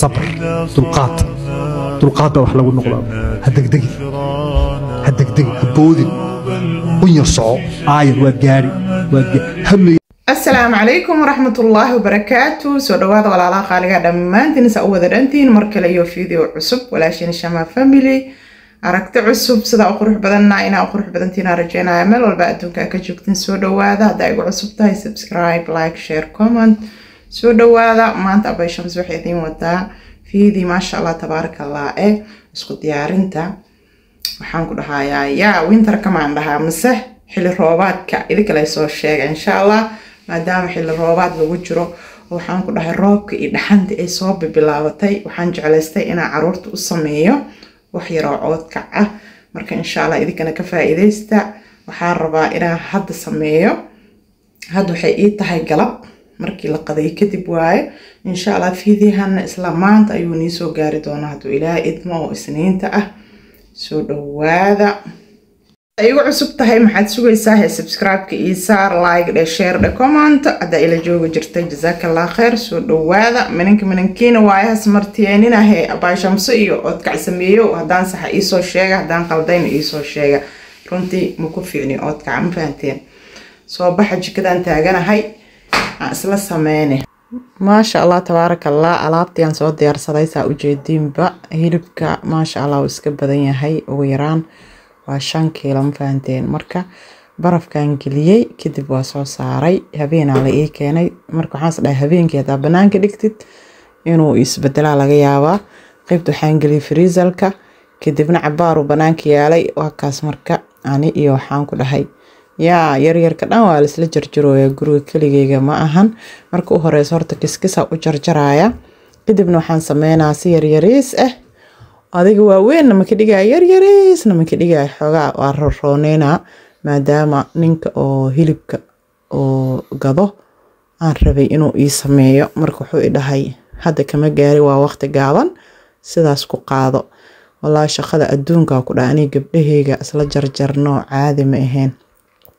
صبر دلقات wax lagu noqdo hadegdegi haboodin unyar soco aayad waa gaari hamli السلام عليكم ورحمة الله وبركاته. سو دواada walaalaha qaaliga dhamaantiin sa u wada dhantiin mar kale iyo video cusub walaashin Shama family aragti cusub sida qurux badanna ina qurux badantiin rajaynaa meel walba adduunka ka joogtiin soo dhawaada haday ugu cusub tahay subscribe like share comment soo dhawaada maanta abay Shams waxay idin wadaa video ma sha Allah tabarakallah isku diyaarinta waxaan ku dhahayaa ya winter kama andaha mise xilli roobaadka idinka la soo sheegay insha Allah maadaama xilli roobaad lagu jiro waxaan ku dhahay roobka iyo dhaxanta ay soo bilaabatay waxaan jeclaystay inaan caruurta u sameeyo wax yar oo codka ah marka insha Allah idinkana ka faa'iideysta waxaan rabaa inaan hadda sameeyo hadda waxay ii tahay galab markii la qaday kadib waaye insha Allah fiidiyahan isla maanta ayuu nii soo gaari doonaa haduu Ilaahay idmo oo isniinta ah soo dhawaada ayuu cusub tahay maxaad sugaysaa subscribe-ka iyo saar like dhe share dhe comment ada ila joogo jirtay jazakallahu khair soo dhawaada minankiina waayaha smartiyeenina abay Shamso iyo odka sameeyo hadaan sax ii soo sheega hadaan qaldayn ii soo sheega runtii ma ku fiicni odka aan fahanteen soo baxa jikadan taaganahay isla sameeyne ما شاء الله تبارك الله alaabtii aan soo diyaarsaday saa u jeedinba hilibka ma sha Allah iska badan yahay ugu yaraan waa 5 kiilo ma fahanteen marka barafkan geliyay kadib waa soo saaray habeenaa la ii keenay marka waxaan dhahay habeenkii hada banaanka dhigtid inuu isbedela laga yaabaa qaybta waxaan geliyay freezerka kadibna cabaar uu banaanka yaalay waa kaas marka ani iyo waxaan ku dhahay yar ka dhan waa la isla jarjarooyaa guriga kaligeyga ma ahan marka u horeyso horta kiskisa u jarjaraya kadibna waxaan sameeynaa si yaryariis adiga waa weyn ma ka dhigay yaryariisna ma ka dhigay xogaa waa rooneyna maadaama ninka oo hilibka oo gado aan rabay inuu ii sameeyo marka wuxuu i dhahay hadda kama gaari waa waqti gaaban sidaas ku qaado wallahi shaqada adduunka ku dhaanay gabdhaheyga isla jarjarno caadi ma ahayn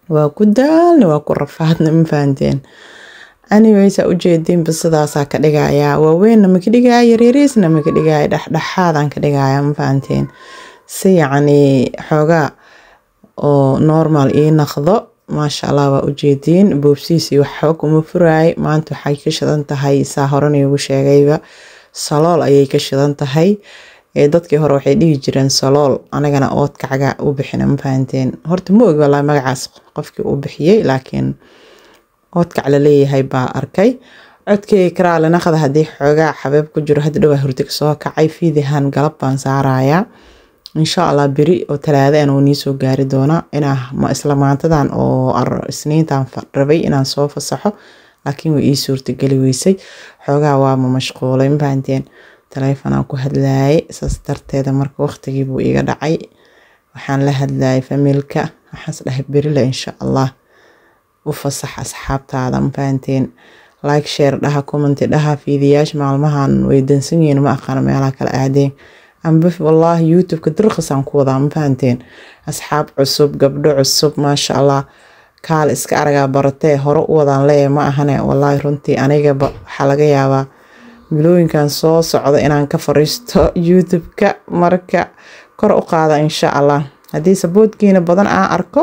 waa ku daalna waa ku rafaadna ma fahanteen anyways u jeedin bisadaas ka dhigaya waa weyn ma ka dhigay yaryariisna ma ka dhigay dhaxdhaxaadan ka dhigaya ma fahanteen si yaani xoga oo normal ii naqdo ma sha Allah waa u jeedin boobsiisi wax xoog uma furaay maanta waxay ka shidan tahay saa horan igu sheegayba salool ayay ka shidan tahay dadkii hore waxay dhigi jireen salool anagana oodkacaga u bixina ma fahanteen horta ma og wallahi magacaas qofkii u bixiyay laakiin oodkac la leeyahay baa arkay codkay karaale naqada hadii xoogaa xabeeb ku jiro hadda dhawa hurtig soo kacay fiidihan galab baan saaraya insha Allah biri oo talaada aan uu soo gaari doona inaa ma isla maantadan oo isniintan rabay inaan soo fasaxo laakiin way ii suurtagali weysay xoogaa waa ma mashquulay ma fahanteen telefoon ku hadlaay saas darteeda marka waqtigii buu iga dhacay waxaan la hadlaay familka waxaan dhahay biri la insha Allah u fasax asxaabtaada ma fahanteen like share dhaha comment dhaha fiidiyaash maalmahan way dansan yihiin ma aqaan meelaha kala aadeen amba wallahi youtube ka dirqasan ku wada ma fahanteen asxaab cusub gabdho cusub ma sha Allah kaal iska araga baratay hore u wadaan leeyahay ma ahane wallahi runtii aniga waxa laga yaabaa milooyinkan soo socdo inaan ka fariisto youtube-ka marka kor u qaada insha Allah hadii saboodkiina badan aan arko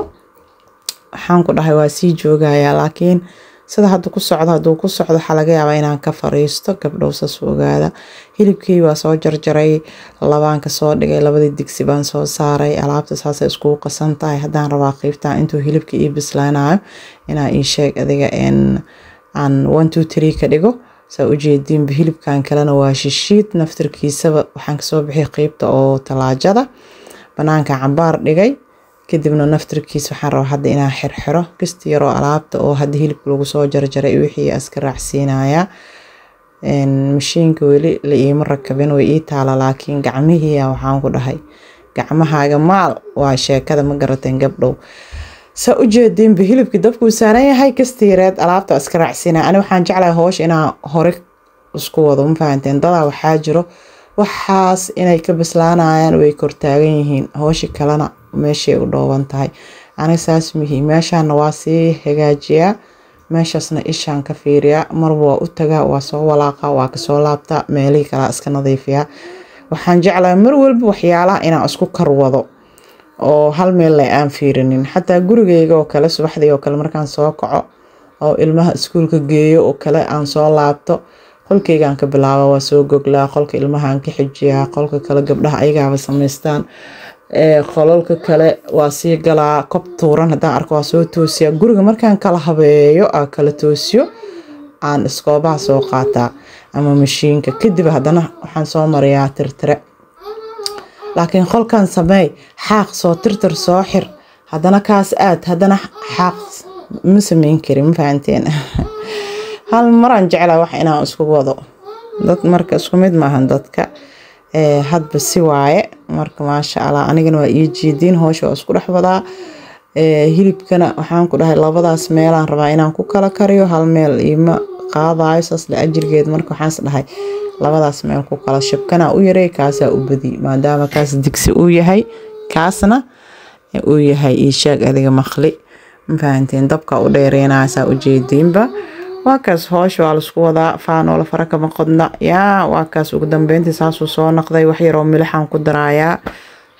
waxaan ku dhahay waa sii joogaya laakiin sida hadda ku socdo waxa laga yaabaa inaan ka fariisto gabdhow saas ogaada hilibkii waa soo jarjaray labaan ka soo dhigay labadii digsi baan soo saaray alaabta saas isku qasan tahay hadaan rabaa qaybta intuu hilibkii ii bislaanayo inaa ii sheeg adiga aan 1 2 3 ka dhigo saa u jeedin hilibkan kalena waa shishiid naftirkiisaba waxaan ka soo bixiyay qaybta oo talaajada banaanka cambaar dhigay kadibna naftirkiisa waxaan rabaa hadda inaan xirxiro kasta yar oo alaabta oo hadda hilibka lagu soo jarjaray wixii aska raacsiinaya mashiinka weli la iima rakabin way ii taala laakiin gacmihii waxaan ku dhahay gacmahaaga maal waa sheekada ma garateen gabdhow sa u jeedin hilibka dabku saaran yahay kasta yareed alaabta aska raacsiinaya ani waxaan jeclahay hoosh inaan hore isku wado ma fahanteen dada waxaa jiro waxaas inay ka bislaanayaan way kor taagan yihiin hooshi kalena meeshay u dhooban tahay aniga saas mihi meeshaan waa si hagaajiya meeshaasna ishaan ka fiiriyaa marba waa u tagaa waa soo walaaqa waa kasoo laabtaa meelihii kalaa iska nadiifiyaa waxaan jeclahay mar walba waxyaalaha inaan isku karwado oo hal meel la aan fiirinin xataa gurigeyga oo kale subaxdii oo kale markaan soo kaco oo ilmaha iskuulka geeyo oo kale aan soo laabto qolkeygaan ka bilaaba waa soo goglaa qolka ilmaha aan ka xijiyaa qolka kale gabdhaha ayagaaba samaystaan qolalka kale waa sii galaa kob tuuran haddaan arko waa soo toosiyaa guriga markaan kala habeeyo aa kala toosiyo aan iskoobaha soo qaataa ama mashiinka kadib haddana waxaan soo mariyaa tirtire laakiin qolkan sameey xaaq soo tirtir soo xir haddana kaas aad haddana xaaq ma samayn karin ma fahanteen hal maraan jeclaa wax inaan isku wado dad marka isku mid maahan dadka hadba si waaye marka maasha Allah anigana waa ii jiidiin howsha waa isku dhex wadaa hilibkana waxaan ku dhahay labadaas meelaan rabaa inaan ku kala kariyo hal meel ima qaadayo saas la ajirgeed marka waxaan dhahay labadaas meel ku kala shabkana u yaray kaasa u badi maadaama kaas digsi uu yahay kaasna uu yahay ii sheeg adiga maqli ma fahanteen dabka u dheereenaysa u jeediinba waa kaas hoosh waa la isku wadaa faanoola fara kama qodna yaa waa kaas ugu dambeyntii saasuu soo noqday wax yaroo milixaan ku daraayaa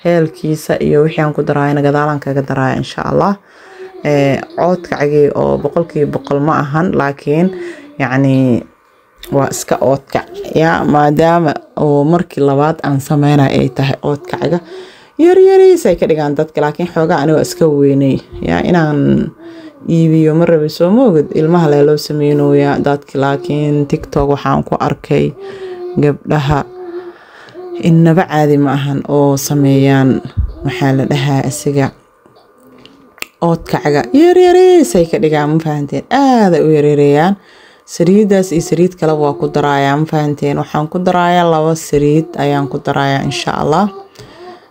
heelkiisa iyo wixii aan ku daraayana gadaalaan kaga daraaya insha Allah coodkacagii oo 100% ma ahan laakiin yacni waa iska oodkac yaa maadaama oo markii labaad aan sameynay ay tahay oodkacaga yaryariis ay ka dhigaan dadka laakiin xoogaa aniga iska weynay yaa inaan iibiyo ma rabi soo moogid ilmaha loo sameynooyaa dadka laakiin TikTok waxaan ku arkay gabdhaha inaba caadi ma ahan oo sameeyaan waxaa la dhahaa asiga oodkacaga yaryariis ay ka dhigaan ma fahanteen aad ay u yaryarayaan sariidaas iyo sariid kale waa ku darayaa ma fahanteen waxaan ku darayaa 2 sariid ayaan ku darayaa insha Allah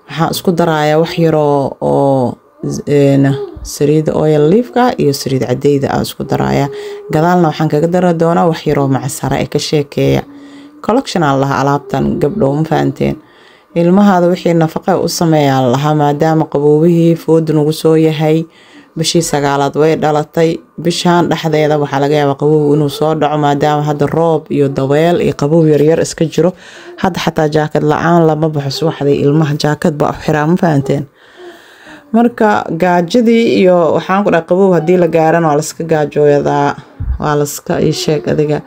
waxaan isku darayaa wax yaroo oo sariid oil leafka iyo sariid cadeyda aan isku darayaa gadaalna waxaan kaga dara doonaa wax yaroo macsara ee ka sheekeeya collection aan lahaa alaabtan gabdho ma fahanteen ilmahaada wixii nafaqo u sameeyaa lahaa maadaama qaboobihii food nagu soo yahay bishii 9aad way dhalatay bishaan dhexdeeda waxaa laga yaabaa qaboob inuu soo dhaco maadaama hadda roob iyo dabeel iyo qaboob yar iska jiro hadda xataa jaakad la'aan lama baxo subaxdii ilmaha jaakad baa u xiraa ma fahanteen marka gaajadii iyo waxaan ku dhahay qaboob hadii la gaarana waa la iska gaajooyadaa waa la iska ii sheeg adiga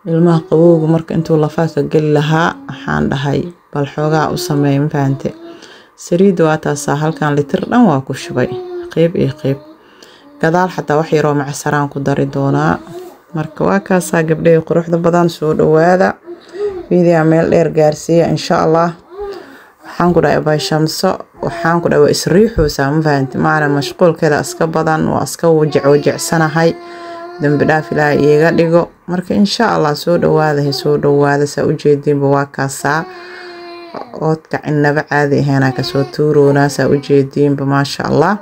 ilmaha qabowga marka intuu lafaha ka gali lahaa waxaan dhahay bal xoogaa u sameey ma fahante sariid waa taasa halkan litir dhan waa ku shubay qayb iyo qayb gadaal xataa wax yaroo macsaraan ku dari doonaa marka waa kaasa gabdhaha quruxda badan soo dhawaada video meel dheer gaarsiiya insha Allah waxaan ku dhahay bay shamso waxaan ku dhahay waa isriixoosaa ma fahante maana mashquulkeeda iska badan waa iska wajicsanahay dambi dhaaf ilaahay iiga dhigo marka insha Allah soo dhawaada saa u jeedinba waa kaasaa oodka inaba caadi ahaana ka soo tuuroona saa u jeedinba maasha Allah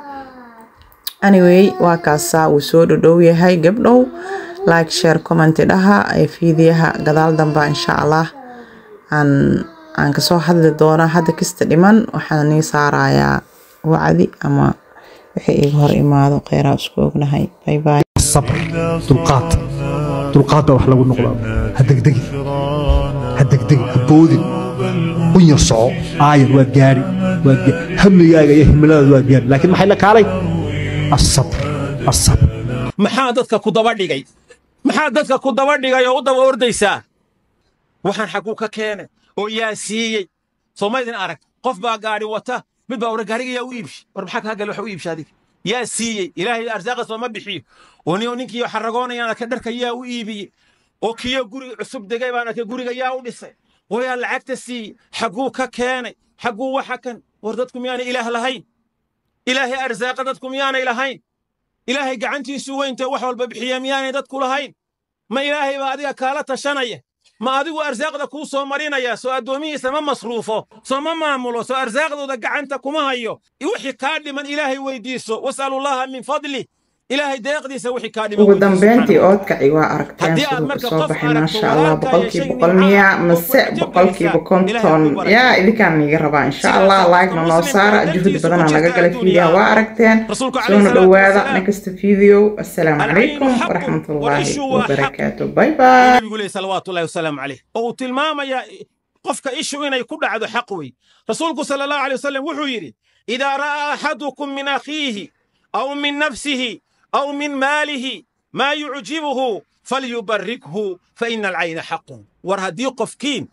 anyway waa kaasaa uu soo dhow yahay gabdhow like share comment dhaha ay fiidiyaha gadaal damba insha Allah aan ka soo hadli doona hadda kista dhiman waxaan nii saarayaa wacdi ama wixii iga hor imaado kheyraa isku ognahay bye bye الصبر دلقات wax lagu noqdo hadegdegi habboodin u yarsoco aayad waa gaari hamigaaga iyo himilada waa gaari laakiin maxay la kaalay الصبر maxaa dadka ku daba dhigay oo u daba ordaysaa waxaan xaqu ka keenay oo yaa siiyay Soomaalidan arag qof baa gaari wata mid baa gaariga yaa u iibshay war maxaa ka gal wax u iibshaday yaa siiyay ilaahay arsaaqo soo bixiyo oo ninkii xaragoonayana ka dharka yaa u iibiyay oo kiyo guri cusub degay baana ka guriga yaa u dhisay oo yaa lacagta si xaqu ka keenay xaqu waxa kan war dadku miyaana ilaah lahayn ilaahay arsaaqo dadku miyaana lahayn ilaahay gacantiisu weynta wax walba bixiya miyaana dadku lahayn ma ilaahay baa adiga kala tashanaya ma adigu arsaaqda ku soo marinaya soo adoomihiisa ma masruufo soo ma maamulo soo arsaaqdooda gacanta kuma hayo wixii ka dhiman ilaahay weydiiso wasalullaha min fadli إلهي ديقدي سوحي كادي ugu dambeyntii oodkaci waa aragteen siduu ku soo baxay maasha allah boqolkiiba boqol miya mase boqolkiiba konton yaa idinkaan iga rabaa insha allah like-na noo saara juhud badanaa laga galay fiidiyaha waa aragteen soona dhowaada next video assalaamu calaykum waraxmatullaahi wabarakaatu bye bye يقول صلوات الله وسلام عليه أو تلمام يا قفك إيشو إنا يكون عدو حقوي رسولك صلى الله عليه وسلم وحيري إذا رأى أحدكم من أخيه أو من نفسه أو من ماله ما يعجبه فليبركه فإن العين حق ورهدي قفكين